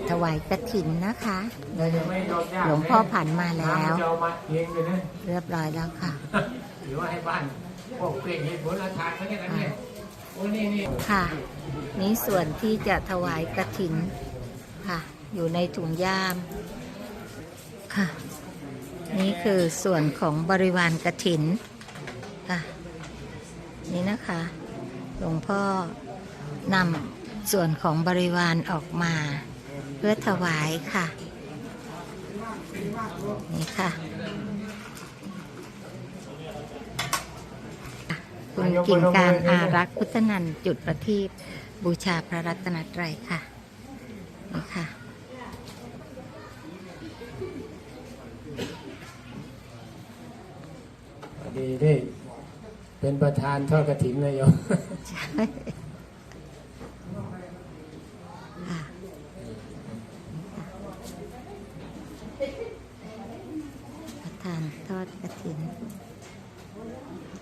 ถวายกฐินนะคะหลวงพ่อผันมาแล้วเรียบร้อยแล้วค่ะหรือว่าให้บ้านพวกเปลี่ยนเหตุผลราคาเขาเนี่ยกันเนี่ยโอ้นี่ค่ะนี่ส่วนที่จะถวายกฐินค่ะอยู่ในถุงย่ามค่ะนี่คือส่วนของบริวารกฐินค่ะนี่นะคะหลวงพ่อนำส่วนของบริวารออกมาเพื่อถวายค่ะนี่ค่ะคุณกิ่งการอารักษ์พุทธนันท์จุดประทีปบูชาพระรัตนตรัยค่ะนี่ค่ะดีได้เป็นประธานทอดกฐินเลยโยมใช่ประธานทอดกฐิน